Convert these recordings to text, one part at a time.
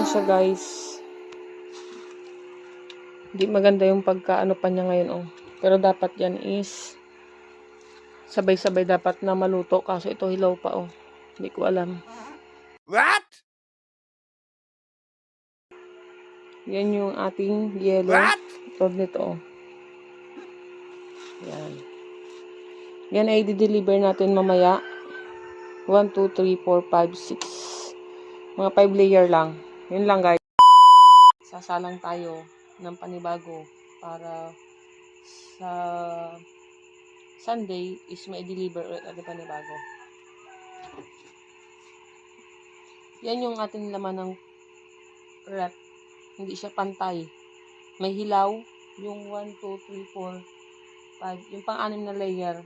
siya, guys. Hindi maganda yung pagkaano pa niya ngayon, oh. Pero dapat yan is sabay-sabay dapat na maluto. Kaso ito hilaw pa, oh. Hindi ko alam. What? Yan yung ating yellow. What? Ito nito, oh. Yan. Yan ay di-deliver natin mamaya. 1, 2, 3, 4, 5, 6. Mga 5 layer lang. Yun lang, guys. Sasalang tayo ng panibago para sa Sunday is may deliver ulit at panibago. Yan yung ating laman ng rep. Hindi siya pantay. May hilaw. Yung 1, 2, 3, 4, 5. Yung pang-anim na layer.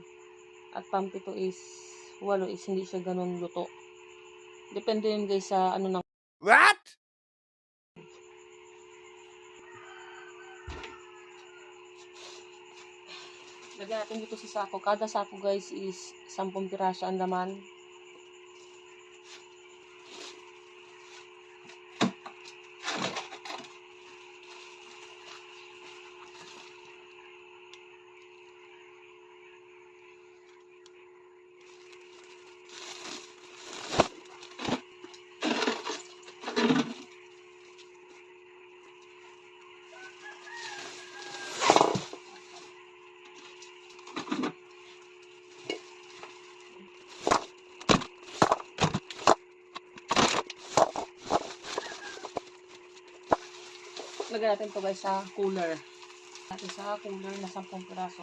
At pang-pito is 8 is hindi siya ganun luto. Depende yun, guys, sa ano ng... What? Lagyan natin dito sa sako. Kada sako, guys, is 10 piraso ang laman. Lagyan natin ito, guys, sa cooler. Natin sa cooler na 10 piraso.